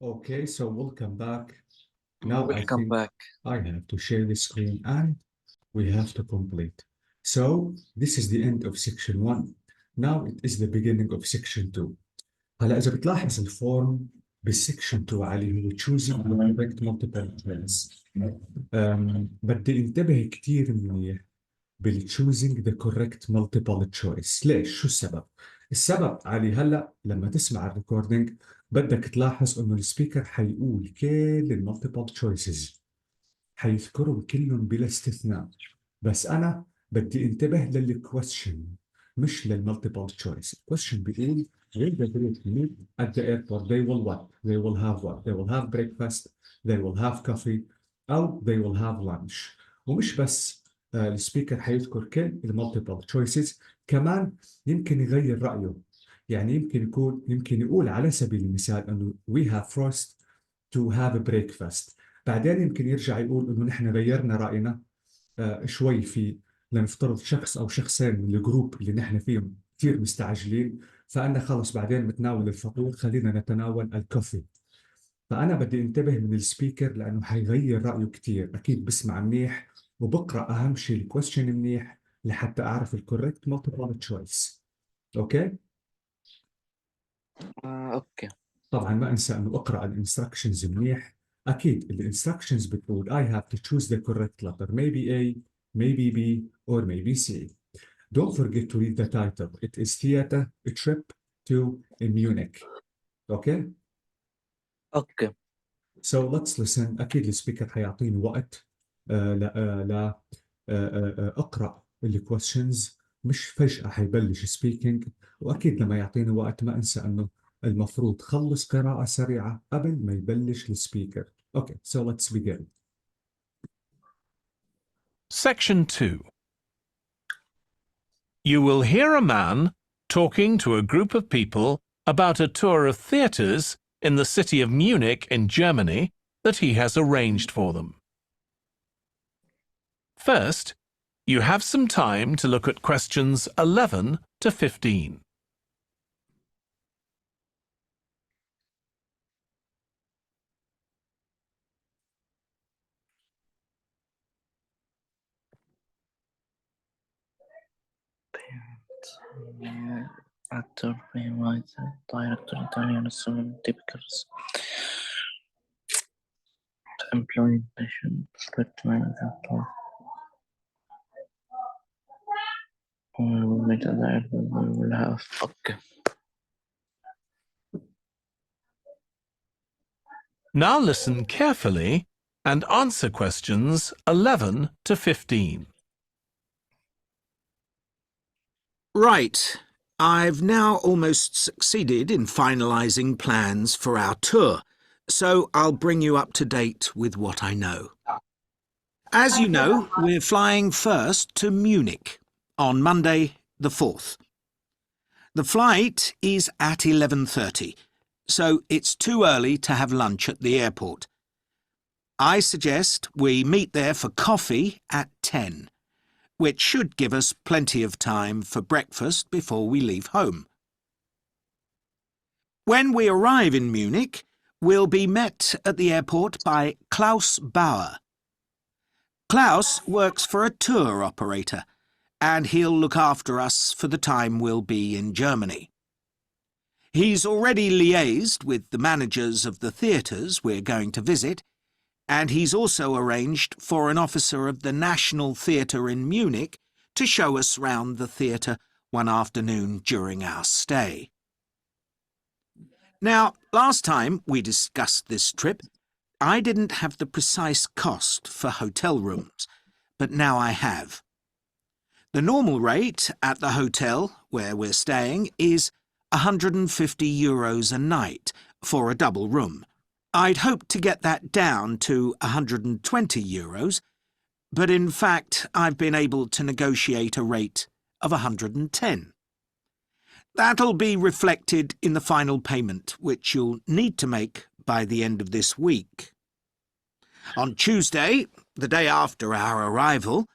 Okay, so welcome back. Now I Welcome think back. I have to share the screen and we have to complete. So this is the end of section 1. Now it is the beginning of section 2. هلا إذا بتلاحظ الفورم بالسكشن 2 عليه هو choosing the correct multiple choice. بدي انتبه كثير منيح بالchoosing the correct multiple choice. ليش؟ شو السبب؟ السبب علي هلا لما تسمع الريكوردينج بدك تلاحظ انه السبيكر حيقول كل المالتيبل تشويسز، حيذكرهم كلهم بلا استثناء، بس انا بدي انتبه للكويستشن مش للمالتيبل تشويس. الكويستشن بيقول will the group meet at the airport they will what they will have what they will have breakfast they will have coffee او they will have lunch. ومش بس السبيكر حيذكر كل المالتيبل تشويسز، كمان يمكن يغير رأيه. يعني يمكن يقول على سبيل المثال انه we have forced to have a breakfast، بعدين يمكن يرجع يقول انه نحن غيرنا راينا شوي في، لنفترض شخص او شخصين من الجروب اللي نحن فيهم كثير مستعجلين، فانا خلص بعدين متناول الفطور خلينا نتناول الكوفي. فانا بدي انتبه من السبيكر لانه حيغير رايه كثير، اكيد بسمع منيح وبقرا اهم شيء الكويستشن منيح لحتى اعرف الكوريكت مالتيبل تشويس. اوكي؟ اوكي. طبعا ما انسى انه اقرا الانستركشنز منيح. اكيد الانستركشنز بتقول I have to choose the correct letter, maybe A, maybe B, or maybe C. Don't forget to read the title. It is Theater a Trip to Munich. Okay? اوكي. So let's listen. اكيد السبيكر حيعطيني وقت لا اقرا الكويشنز، مش فجأة حيبلش سبيكينج. واكيد لما يعطيني وقت ما انسى انه المفروض خلص قراءة سريعة قبل ما يبلش السبيكر. Okay, so let's begin. Section 2. You will hear a man talking to a group of people about a tour of theatres in the city of Munich in Germany that he has arranged for them. First, you have some time to look at questions 11 to 15. Actor, writer, director, Italian, some typicals. Employee, patient, project manager, we will have. Okay. Now listen carefully and answer questions 11 to 15. Right. I've now almost succeeded in finalising plans for our tour, so I'll bring you up to date with what I know. As you know, we're flying first to Munich on Monday the 4th. The flight is at 11:30, so it's too early to have lunch at the airport. I suggest we meet there for coffee at 10. Which should give us plenty of time for breakfast before we leave home. When we arrive in Munich, we'll be met at the airport by Klaus Bauer. Klaus works for a tour operator, and he'll look after us for the time we'll be in Germany. He's already liaised with the managers of the theatres we're going to visit, and he's also arranged for an officer of the National Theatre in Munich to show us round the theatre one afternoon during our stay. Now, last time we discussed this trip, I didn't have the precise cost for hotel rooms, but now I have. The normal rate at the hotel where we're staying is €150 a night for a double room. I'd hoped to get that down to €120, but in fact I've been able to negotiate a rate of 110. That'll be reflected in the final payment, which you'll need to make by the end of this week. On Tuesday, the day after our arrival,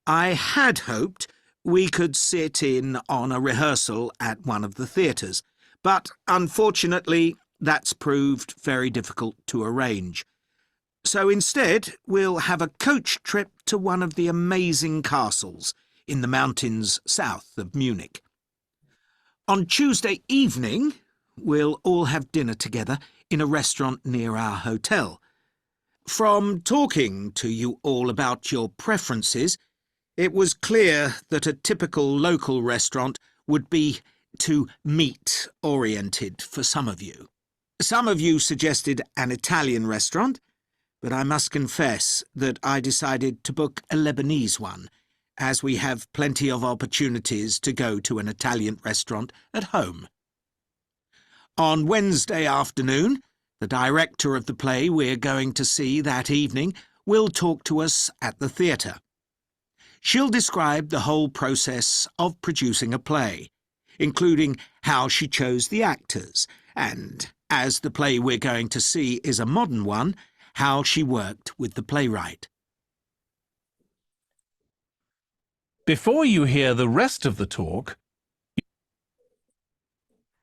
I had hoped we could sit in on a rehearsal at one of the theatres, but unfortunately that's proved very difficult to arrange. So instead, we'll have a coach trip to one of the amazing castles in the mountains south of Munich. On Tuesday evening, we'll all have dinner together in a restaurant near our hotel. From talking to you all about your preferences, it was clear that a typical local restaurant would be too meat-oriented for some of you. Some of you suggested an Italian restaurant, but I must confess that I decided to book a Lebanese one, as we have plenty of opportunities to go to an Italian restaurant at home. On Wednesday afternoon, the director of the play we're going to see that evening will talk to us at the theatre. She'll describe the whole process of producing a play, including how she chose the actors, and, as the play we're going to see is a modern one, how she worked with the playwright. Before you hear the rest of the talk,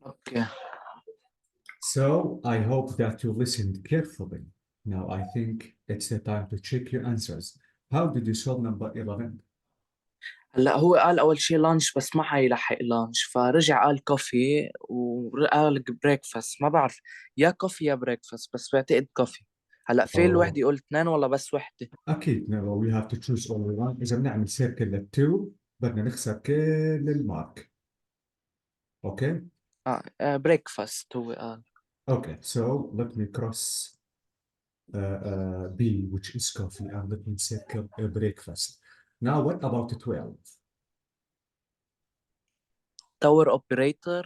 Okay. So I hope that you listened carefully. Now I think it's the time to check your answers. How did you solve number 11? هلا هو قال أول شيء لانش بس ما حيلحق لانش، فرجع قال كوفي وقال بريكفاست. ما بعرف يا كوفي يا بريكفاست، بس بعتقد كوفي. هلا في الواحد يقول اثنين ولا بس وحدة؟ أكيد no, we have to choose only one. إذا بنعمل سيركل للتو بدنا نخسر كل المارك. Okay? بريكفاست هو قال. Okay, so let me cross B, which is coffee, and let me circle breakfast. Now, what about 12? تاور اوبريتور.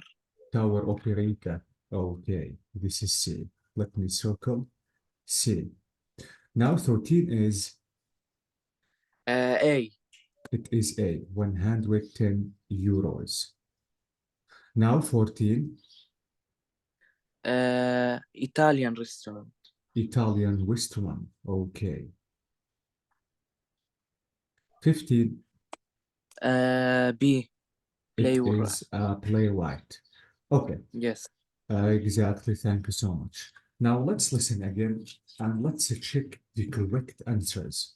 Tower operator. Okay, this is C. Let me circle C. Now, 13 is, A. it is A, 110 euros. Now, 14, Italian restaurant. Italian restaurant. Okay. 15, B. it Playwright. is playwright. Okay. Yes. Exactly. Thank you so much. Now let's listen again and let's check the correct answers.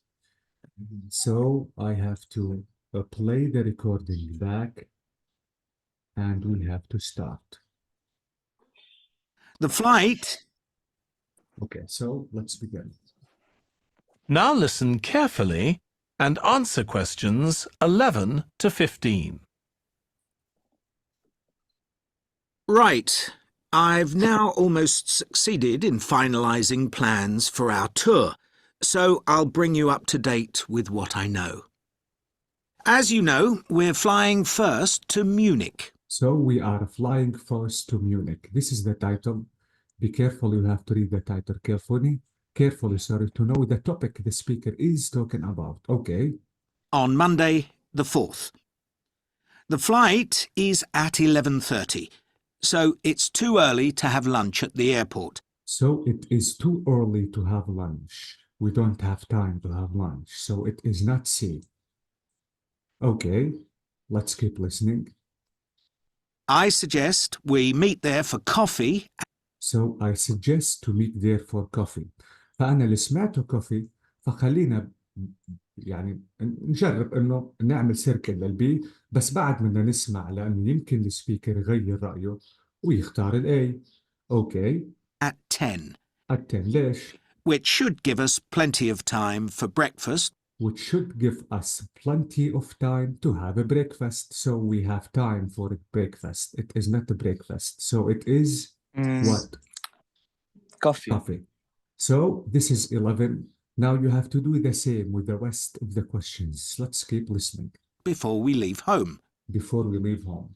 So I have to play the recording back and we have to start. The flight... Okay, so let's begin. now listen carefully and answer questions 11 to 15. Right. I've now almost succeeded in finalising plans for our tour, so I'll bring you up to date with what I know. As you know, we're flying first to Munich. So we are flying first to Munich. This is the title. Be careful, you have to read the title carefully, sorry, to know the topic the speaker is talking about. Okay. On Monday, the 4th. The flight is at 11:30, so it's too early to have lunch at the airport. So it is too early to have lunch. We don't have time to have lunch, so it is not safe. Okay, let's keep listening. I suggest we meet there for coffee. So I suggest to meet there for coffee. فأنا اللي سمعته coffee فخلينا يعني نجرب إنه نعمل سيركل للبي، بس بعد بدنا نسمع لأنه يمكن السبيكر يغير رأيه ويختار الأي. Okay. At 10. At 10 ليش؟ Which should give us plenty of time for breakfast. Which should give us plenty of time to have a breakfast. So we have time for a breakfast. It is not a breakfast. So it is what? Coffee. Coffee. So this is 11. Now you have to do the same with the rest of the questions. Let's keep listening. Before we leave home. Before we leave home.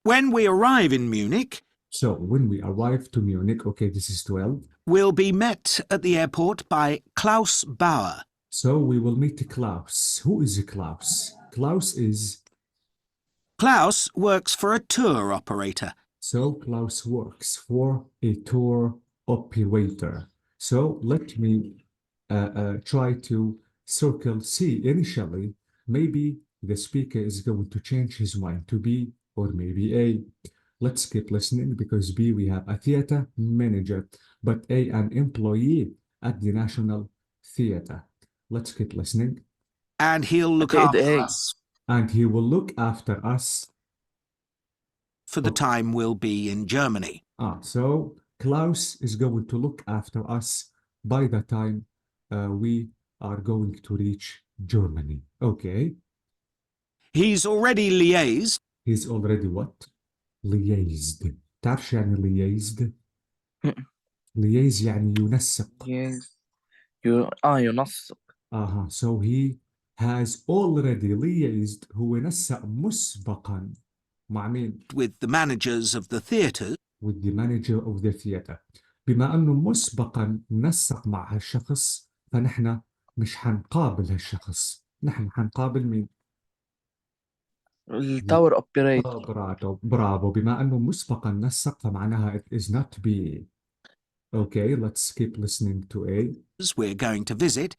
When we arrive in Munich... So when we arrive to Munich, okay, this is 12. We'll be met at the airport by Klaus Bauer. So we will meet Klaus. Who is Klaus? Klaus is... Klaus works for a tour operator. So Klaus works for a tour operator. So let me try to circle C initially. Maybe the speaker is going to change his mind to B or maybe A. Let's keep listening because B, we have a theater manager, but A, an employee at the National Theater. Let's keep listening. And he'll look بعتقد after A. us And he will look after us. for the time we'll be in Germany. So Klaus is going to look after us by the time we are going to reach Germany. Okay. He's already liaised He's already what? Liaised. تعرف يعني liaised؟ liaise يعني ينسق. Yes. ينسق. So he has already liaised. هو نسق مسبقا مع مين؟ with the managers of the theatres with the manager of the theater. بما أنه مسبقا نسق مع هالشخص فنحن مش حنقابل هالشخص، نحن حنقابل مين؟ التاور اوبريتور. برافو. بما أنه مسبقا نسق فمعناها it is not be. Okay, let's keep listening to A. we're going to visit,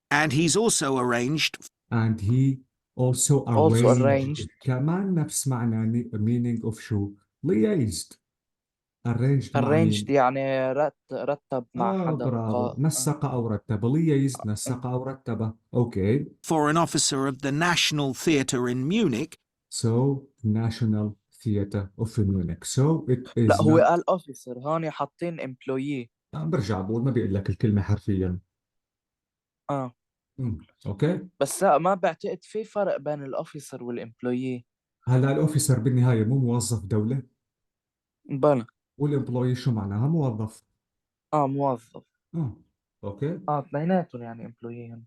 and he's also arranged And he also arranged. كمان نفس معنى meaning of شو؟ liaised. arranged مع arranged مين؟ يعني رتب مع حدا برافو. نسق أو رتب. liaised نسق أو رتب. Okay. for an officer of the National Theatre in Munich. So National Theatre of Munich. So it is لا هو not... قال اوفيسر، هون حاطين امبلويي. برجع بقول ما بيقول لك الكلمة حرفيا. اوكي. بس لا ما بعتقد في فرق بين الاوفيسر والامبلويي. هلا الاوفيسر بالنهاية مو موظف دولة؟ بلا. والامبلوي شو معناها؟ موظف. موظف. اوكي. اثنيناتهم يعني امبلويي.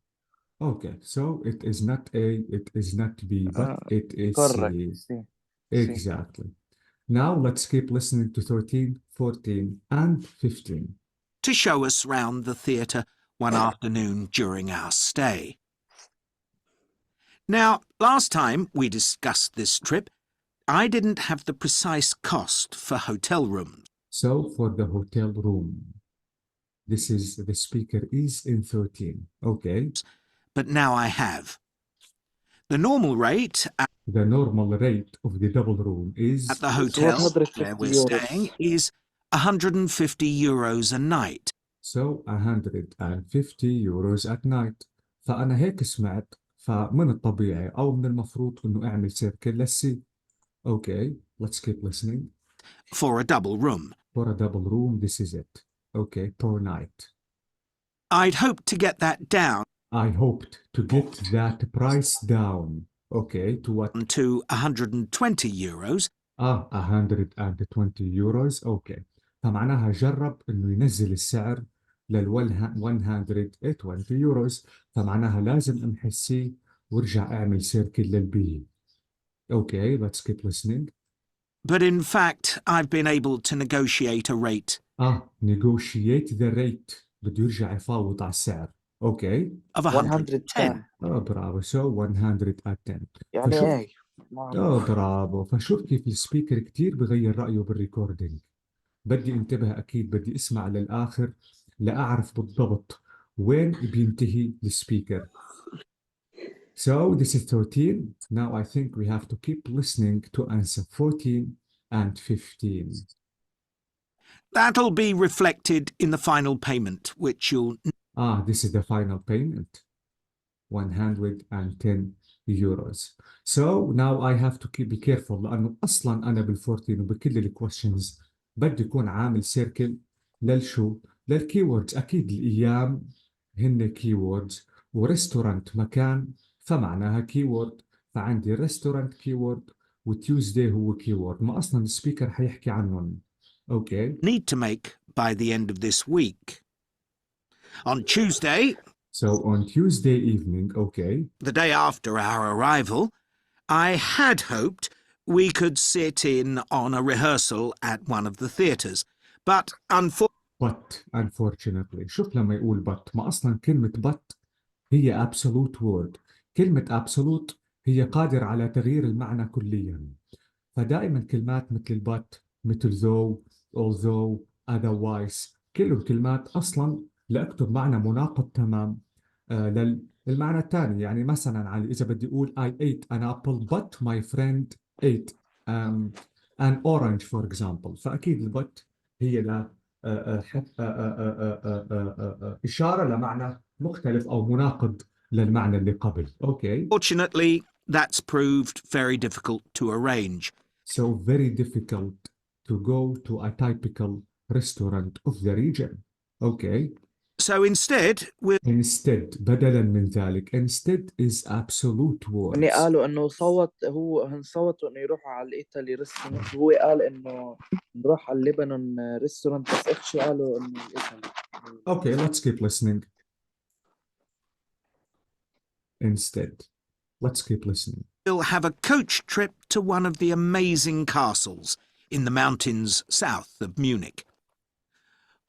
Okay, so it is not A, it is not B, but it is correct. C. C. Exactly. Now let's keep listening to 13, 14, and 15. To show us round the theatre one afternoon during our stay. Now, last time we discussed this trip, I didn't have the precise cost for hotel rooms. So for the hotel room, this is, the speaker is in 13, okay? But now I have. The normal rate The normal rate of the double room is... at the hotel where we're €150. staying is €150 a night. So 150 euros at night. فأنا هيك سمعت، فمن الطبيعي أو من المفروض إنه أعمل سيركل للسي. Okay, let's keep listening. For a double room. For a double room, this is it. Okay, per night. I'd hoped to get that down. I hoped to get that price down. Okay, to what? To €120. 120 euros. Okay. فمعناها جرب إنه ينزل السعر لل 120 يوروز. فمعناها لازم امحي السي وارجع اعمل سيركل للبي. Okay, let's keep listening. But in fact, I've been able to negotiate a rate. Negotiate the rate. بده يرجع يفاوض على السعر. Okay. Of 110. برافو. So 110. يعني ايه. برافو. فشوف كيف السبيكر كتير بغير رأيه بالريكوردينج. بدي انتبه أكيد، بدي اسمع للآخر لأعرف بالضبط وين بينتهي السبيكر. So this is 13. Now I think we have to keep listening to answer 14 and 15. That'll be reflected in the final payment, which you'll... This is the final payment. 110 euros. So now I have to be careful لأنه أصلا أنا بال14 وبكل الكويشنز بدي يكون عامل سيركل للشو؟ للكيوردز. أكيد الأيام هن كيوردز، وريستورانت مكان فمعناها كيورد. فعندي ريستورانت كيورد وتيوزداي هو كيورد، ما أصلا السبيكر حيحكي عنهم. Okay. need to make by the end of this week. On Tuesday... So on Tuesday evening, okay. The day after our arrival, I had hoped we could sit in on a rehearsal at one of the theatres, but unfortunately. شوف لما يقول but، ما أصلا كلمة but هي absolute word. كلمة absolute هي قادرة على تغيير المعنى كليا. فدائما كلمات مثل but، مثل though، although، otherwise، كل الكلمات أصلا لأكتب معنى مناقض تمام للمعنى الثاني. يعني مثلا علي إذا بدي أقول I ate an apple but my friend ate an orange for example. فأكيد البت هي لا إشارة لمعنى مختلف أو مناقض للمعنى اللي قبل. Okay. Fortunately, that's proved very difficult to arrange. So very difficult to go to a typical restaurant of the region. Okay. So instead, we'll Instead بدلا من ذلك. Instead is absolute هني words. قالوا انه هنصوتوا انه يروحوا على الايطالي ريستورانت، وهو قال انه نروح على اللبنان ريستورانت، بس اخشوا قالوا انه الايطالي. Okay, let's keep listening. Instead, let's keep listening. have a coach trip to one of the amazing castles in the mountains south of Munich.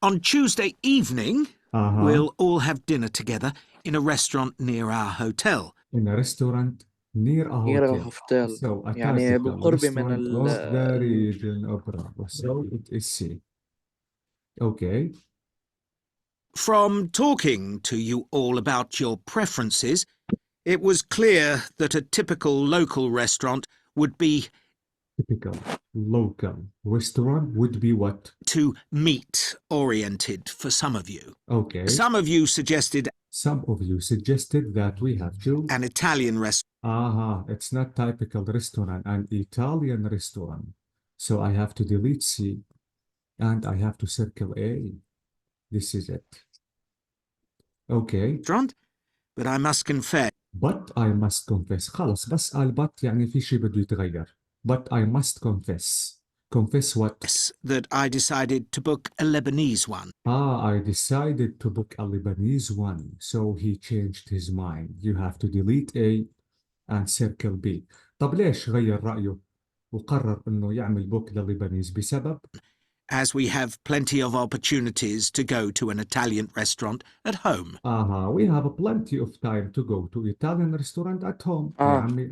On Tuesday evening, we'll all have dinner together in a restaurant near our hotel. In a restaurant near a نير hotel. هوفتيل، So a يعني typical بالقرب من restaurant of the region of Bravo. So it is C. Okay. From talking to you all about your preferences, it was clear that a typical local restaurant would be Typical local restaurant would be what? too meat-oriented for some of you. Okay. Some of you suggested that we have to. an Italian restaurant. It's not typical restaurant, an Italian restaurant. So I have to delete C and I have to circle A. This is it. Okay. But I must confess But I must confess. خلاص بس قال but يعني في شيء بده يتغير. But I must confess. Confess what? that I decided to book a Lebanese one. I decided to book a Lebanese one. So he changed his mind. You have to delete A and circle B. طب ليش غير رأيه وقرر إنه يعمل بوك لليبانيز؟ بسبب as we have plenty of opportunities to go to an Italian restaurant at home. we have plenty of time to go to Italian restaurant at home. يا عمي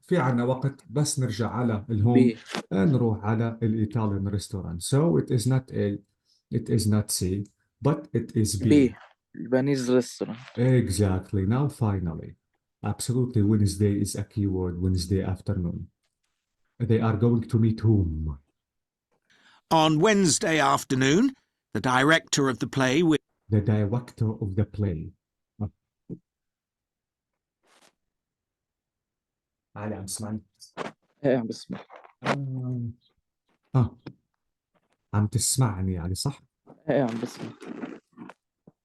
في عنا وقت بس نرجع على الهوم نروح على الإيطاليان restaurant. So it is not A, it is not C, but it is B. Lebanese restaurant. Exactly. Now finally, absolutely Wednesday is a keyword. Wednesday afternoon. They are going to meet whom? On Wednesday afternoon, the director of the play will... The director of the play. علي عم تسمعني؟ ايه عم بسمع. عم تسمعني يعني صح؟ ايه عم بسمع.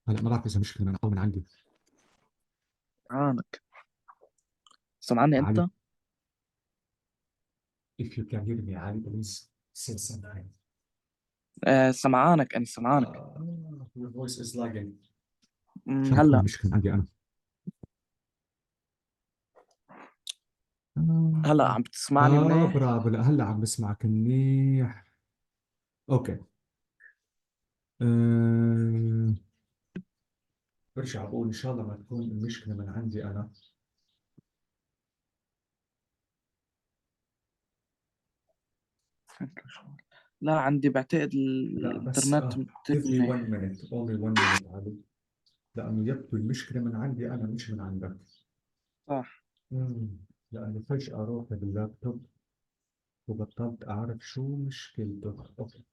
هلا ما بعرف إذا مشكلة من من عندي. سمعانك. سمعني أنت؟ If you can hear me علي please say something. سمعانك، أنا سمعانك. Your voice is lagging. هلا مشكلة عندي أنا. هلا عم بتسمعني منيح؟ برافو، لا هلا عم بسمعك منيح. اوكي. برجع بقول ان شاء الله ما تكون المشكلة من عندي انا. لا عندي بعتقد لا بس الانترنت give me 1 minute only 1 minute علي، لأنه يبدو المشكلة من عندي أنا مش من عندك. صح. لأنه فجأة روحي باللابتوب وبطلت أعرف شو مشكلته. أوكي.